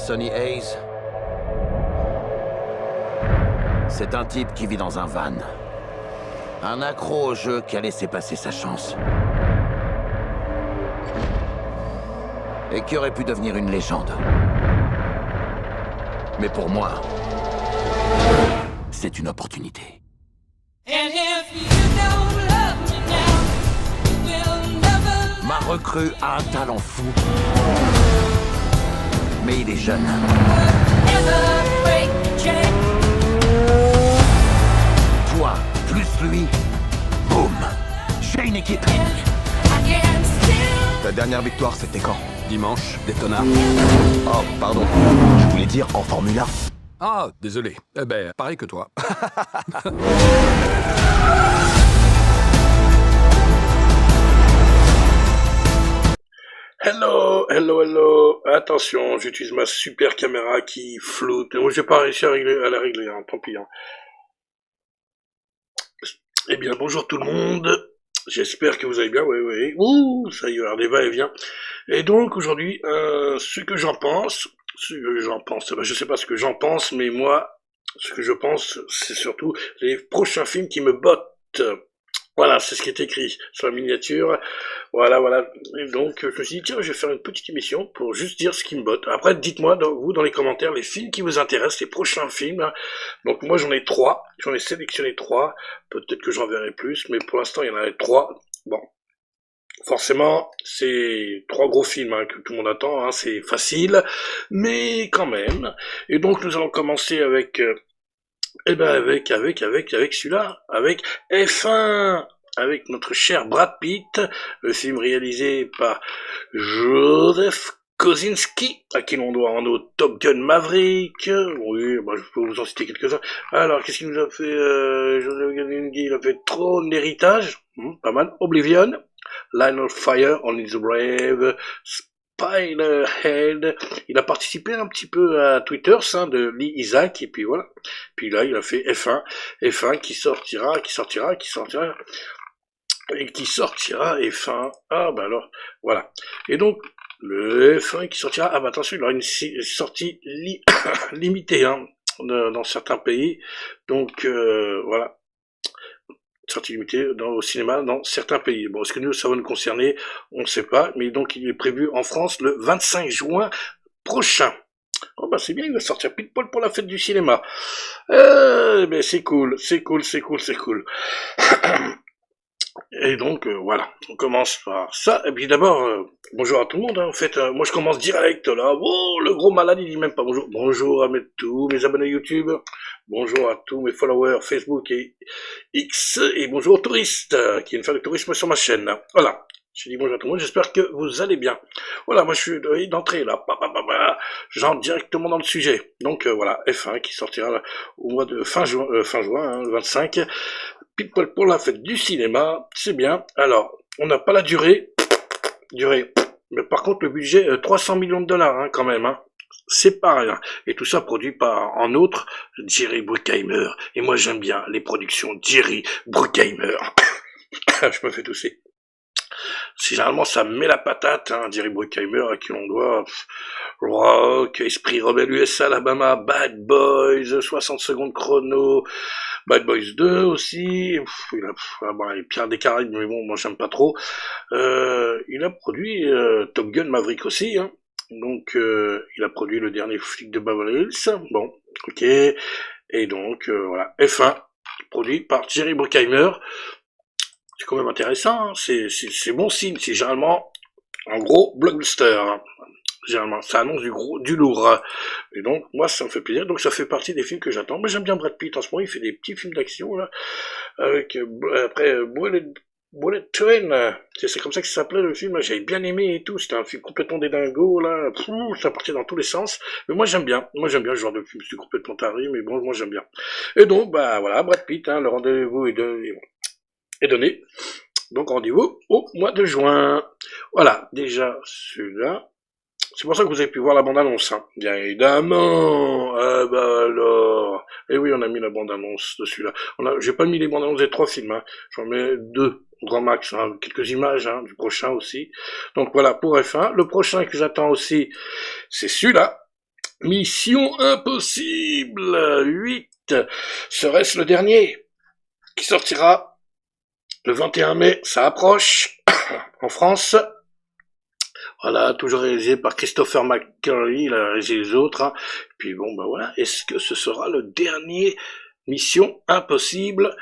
Sonny Hayes? C'est un type qui vit dans un van. Un accro au jeu qui a laissé passer sa chance. Et qui aurait pu devenir une légende. Mais pour moi, c'est une opportunité. Ma recrue a un talent fou. Mais il est jeune. Toi, plus lui, boum. J'ai une équipe. Ta dernière victoire, c'était quand? Dimanche, Daytona. Oh, pardon. Je voulais dire en Formule 1. Ah, désolé. Eh ben, pareil que toi. Hello. Attention, j'utilise ma super caméra qui floute. Moi, j'ai pas réussi à la régler, hein, tant pis. Hein. Eh bien, bonjour tout le monde. J'espère que vous allez bien. Oui. Ouh, ça y est, alors des va-et-vient. Et donc, aujourd'hui, ce que j'en pense, je sais pas ce que j'en pense, mais moi, ce que je pense, c'est surtout les prochains films qui me bottent. Voilà, c'est ce qui est écrit sur la miniature. Voilà. Et donc, je me suis dit, tiens, je vais faire une petite émission pour juste dire ce qui me botte. Après, dites-moi, vous, dans les commentaires, les films qui vous intéressent, les prochains films. Donc, moi, j'en ai 3. J'en ai sélectionné 3. Peut-être que j'en verrai plus, mais pour l'instant, il y en a 3. Bon. Forcément, c'est 3 gros films que tout le monde attend, c'est facile, mais quand même. Et donc, nous allons commencer avec... avec celui-là, avec F1, avec notre cher Brad Pitt, le film réalisé par Joseph Kosinski, à qui l'on doit en autre Top Gun Maverick. Oui, je peux vous en citer quelques-uns. Alors, qu'est-ce qu'il nous a fait Joseph Kosinski, il a fait Trône d'héritage, pas mal, Oblivion, Line of Fire, Only the Brave, Spiderhead. Il a participé un petit peu à Twitter, de Lee Isaac, et puis voilà. Puis là, il a fait F1 qui sortira, F1. Ah, bah alors, voilà. Et donc, le F1 qui sortira, attention, il aura une sortie limitée, dans certains pays. Donc, voilà. Sortie limitée au cinéma dans certains pays. Bon, est-ce que nous, ça va nous concerner? On ne sait pas, mais donc il est prévu en France le 25 juin prochain. Oh bah c'est bien, il va sortir pile poil pour la fête du cinéma. Mais c'est cool. Et donc, voilà, on commence par ça. Et puis d'abord, bonjour à tout le monde. En fait, moi je commence direct, là. Oh, le gros malade, il dit même pas bonjour. Bonjour à tous mes abonnés YouTube. Bonjour à tous mes followers Facebook et X. Et bonjour aux touristes qui viennent faire du tourisme sur ma chaîne. Voilà. Je dis bonjour à tout le monde, j'espère que vous allez bien. Voilà, moi je suis d'entrée là, j'entre directement dans le sujet. Donc voilà, F1 qui sortira au mois de fin juin, le 25, pile poil pour la fête du cinéma, c'est bien. Alors, on n'a pas la durée, mais par contre le budget, 300 millions de dollars quand même, c'est pas rien. Et tout ça produit par, en outre, Jerry Bruckheimer. Et moi j'aime bien les productions Jerry Bruckheimer. Je me fais tousser. Généralement, ça met la patate, Jerry Bruckheimer, à qui l'on doit Rock, Esprit Rebelle US Alabama, Bad Boys, 60 secondes chrono, Bad Boys 2 aussi, il a Pierre des Caraïbes, mais bon, moi j'aime pas trop. Il a produit Top Gun Maverick aussi, donc il a produit le dernier flic de Beverly Hills, bon, ok, et donc voilà, F1, produit par Jerry Bruckheimer. C'est quand même intéressant, c'est bon signe, c'est généralement un gros blockbuster, généralement, ça annonce du lourd, et donc, moi, ça me fait plaisir, donc ça fait partie des films que j'attends. Moi, j'aime bien Brad Pitt, en ce moment, il fait des petits films d'action, là, avec, après, Bullet Train, c'est comme ça que ça s'appelait le film, j'avais bien aimé et tout, c'était un film complètement dédingo, là, ça partait dans tous les sens, mais moi j'aime bien ce genre de film, c'est complètement taré, mais bon, moi j'aime bien. Et donc, bah voilà, Brad Pitt, le rendez-vous est donné. Donc rendez-vous au mois de juin. Voilà, déjà celui-là. C'est pour ça que vous avez pu voir la bande-annonce, bien évidemment. Ah bah alors. Et oui, on a mis la bande-annonce de celui-là. J'ai pas mis les bandes-annonces des 3 films, J'en mets 2 au grand max, quelques images du prochain aussi. Donc voilà pour F1. Le prochain que j'attends aussi, c'est celui-là. Mission Impossible 8. Serait-ce le dernier qui sortira le 21 mai? Ça approche en France. Voilà, toujours réalisé par Christopher McQuarrie, il a réalisé les autres. Hein. Puis bon, bah voilà. Est-ce que ce sera le dernier Mission Impossible?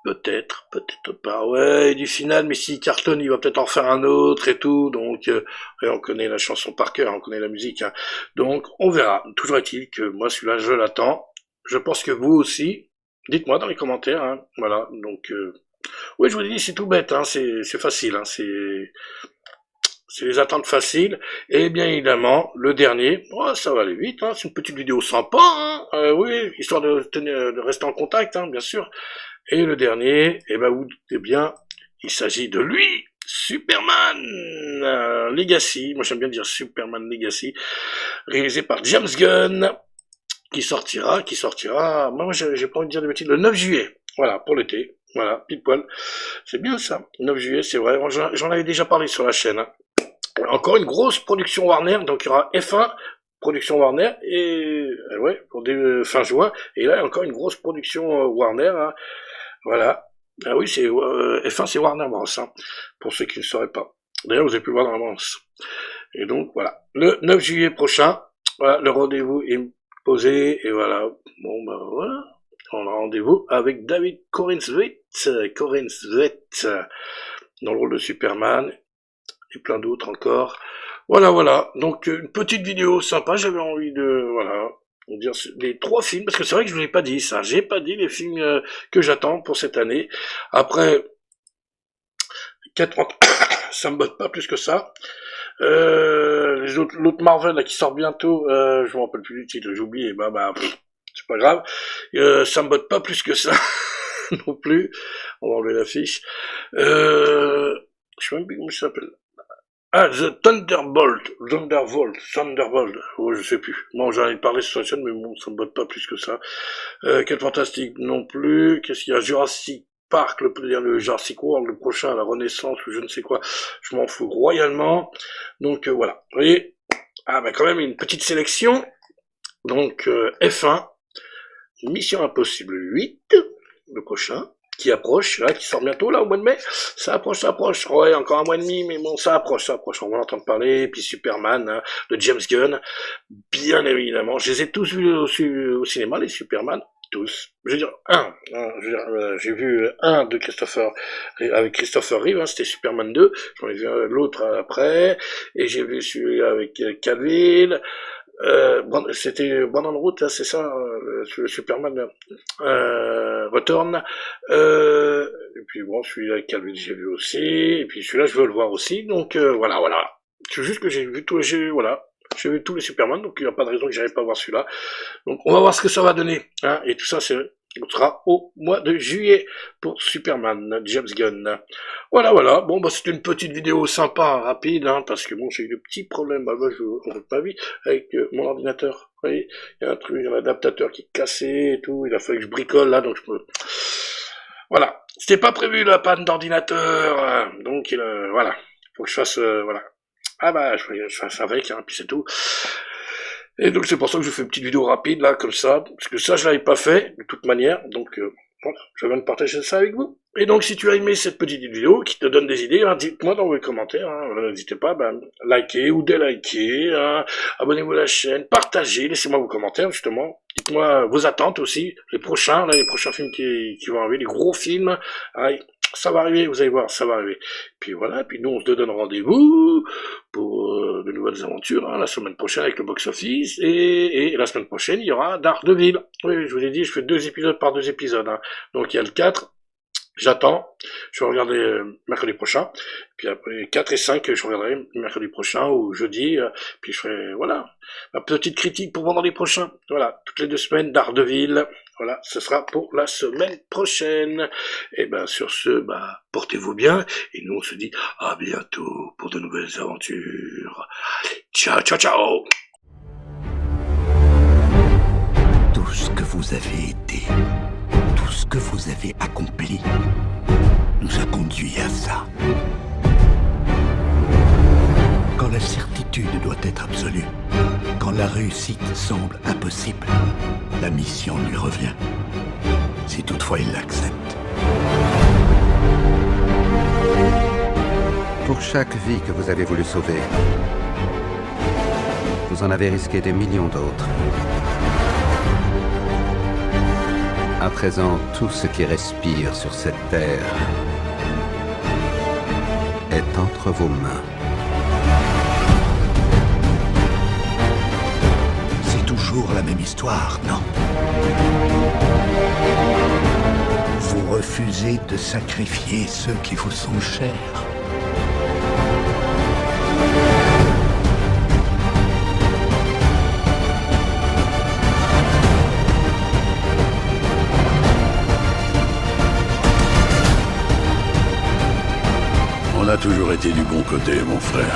Peut-être, peut-être pas. Ouais, du final, mais si cartonne, il va peut-être en faire un autre et tout. Donc, et on connaît la chanson par cœur, on connaît la musique. Hein. Donc, on verra. Toujours est-il que moi, celui-là, je l'attends. Je pense que vous aussi. Dites-moi dans les commentaires. Hein. Voilà. Donc, oui, je vous dis, c'est tout bête. Hein. C'est facile. Hein. C'est les attentes faciles. Et bien évidemment, le dernier, oh, ça va aller vite, hein, c'est une petite vidéo sympa, hein, oui, histoire de rester en contact, hein, bien sûr. Et le dernier, eh ben vous doutez bien, il s'agit de lui, Superman Legacy, moi j'aime bien dire Superman Legacy, réalisé par James Gunn, qui sortira, moi j'ai pas envie de dire de bêtises, le 9 juillet, voilà, pour l'été, voilà, pile poil, c'est bien ça, 9 juillet, c'est vrai, j'en avais déjà parlé sur la chaîne, hein. Encore une grosse production Warner, donc il y aura F1, production Warner, et ouais, pour fin juin, et là encore une grosse production Warner, hein, voilà. Ah oui, c'est F1, c'est Warner Bros, hein, pour ceux qui ne sauraient pas. D'ailleurs, vous avez pu le voir dans l'avance. Et donc voilà, le 9 juillet prochain, voilà, le rendez-vous est posé, et voilà, bon bah voilà, on a rendez-vous avec David Corenswet, dans le rôle de Superman, et plein d'autres encore. Voilà. Donc, une petite vidéo sympa. J'avais envie de, voilà, dire les 3 films, parce que c'est vrai que je vous ai pas dit ça. J'ai pas dit les films que j'attends pour cette année. Après, 4 ça me botte pas plus que ça. L'autre Marvel, là, qui sort bientôt, je me rappelle plus du titre, j'ai oublié, c'est pas grave. Ça me botte pas plus que ça. Non plus. On va enlever l'affiche. Je sais même plus comment ça s'appelle. Ah, The Thunderbolt, oh, je sais plus. Bon, j'en ai parlé sur la chaîne, mais bon, ça me botte pas plus que ça. Quel fantastique non plus. Qu'est-ce qu'il y a? Jurassic Park, le Jurassic World, le prochain, la Renaissance, ou je ne sais quoi. Je m'en fous royalement. Donc, voilà. Vous voyez? Ah, quand même, une petite sélection. Donc, F1, Mission Impossible 8, le prochain. Qui approche, là, qui sort bientôt, là, au mois de mai. Ça approche. Ouais, encore un mois et demi, mais bon, ça approche. On va entendre parler. Et puis Superman, hein, de James Gunn. Bien évidemment. Je les ai tous vus au cinéma, les Superman. Tous. Je veux dire, j'ai vu un de avec Christopher Reeve, hein, c'était Superman 2. J'en ai vu l'autre après. Et j'ai vu celui avec Cavill. C'était Brandon Root, hein, c'est ça, le Superman Return. Et puis bon, celui-là avec Calvin, j'ai vu aussi. Et puis celui-là, je veux le voir aussi. Donc voilà. C'est juste que j'ai vu tous les Superman, donc il n'y a pas de raison que j'arrive pas à voir celui-là. Donc on va voir ce que ça va donner. Hein, et tout ça, ce sera au mois de juillet pour Superman, James Gunn. Voilà. Bon, c'est une petite vidéo sympa, rapide, hein, parce que bon, j'ai eu de petits problèmes, je ne pas vite, avec mon ordinateur. Vous voyez, il y a un adaptateur qui est cassé et tout, il a fallu que je bricole là, donc je peux... Voilà. C'était pas prévu la panne d'ordinateur, donc voilà. Faut que je fasse, voilà. Je fasse avec, hein, puis c'est tout. Et donc c'est pour ça que je fais une petite vidéo rapide là, comme ça, parce que ça je l'avais pas fait, de toute manière, donc voilà, je viens de partager ça avec vous. Et donc si tu as aimé cette petite vidéo qui te donne des idées, hein, dites-moi dans les commentaires, hein, n'hésitez pas, likez ou délikez, hein, abonnez-vous à la chaîne, partagez, laissez-moi vos commentaires justement, dites-moi vos attentes aussi, les prochains films qui vont arriver, les gros films, hein, ça va arriver, vous allez voir, ça va arriver. Puis voilà, puis nous on se donne rendez-vous pour de nouvelles aventures, hein, la semaine prochaine avec le box-office, et la semaine prochaine il y aura Daredevil. Oui, je vous ai dit, je fais 2 épisodes par 2 épisodes, hein. Donc il y a le 4, j'attends, je vais regarder mercredi prochain, puis après 4 et 5, je regarderai mercredi prochain ou jeudi, puis je ferai, voilà, ma petite critique pour vendredi prochain. Voilà, toutes les 2 semaines, Daredevil. Voilà, ce sera pour la semaine prochaine. Et sur ce, portez-vous bien. Et nous, on se dit à bientôt pour de nouvelles aventures. Ciao. Tout ce que vous avez été, tout ce que vous avez accompli, nous a conduit à ça. Quand la certitude doit être absolue, quand Quand la réussite semble impossible, la mission lui revient. Si toutefois il l'accepte. Pour chaque vie que vous avez voulu sauver, vous en avez risqué des millions d'autres. À présent, tout ce qui respire sur cette terre est entre vos mains. C'est toujours la même histoire, non? Vous refusez de sacrifier ceux qui vous sont chers. On a toujours été du bon côté, mon frère.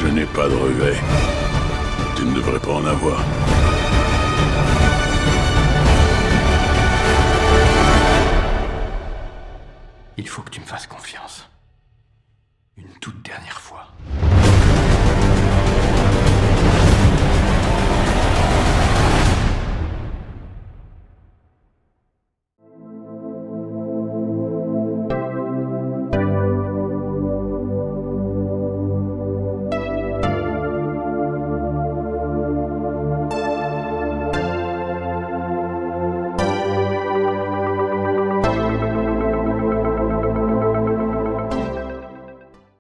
Je n'ai pas de regrets. Tu ne devrais pas en avoir. Il faut que tu me fasses confiance. Une toute dernière fois.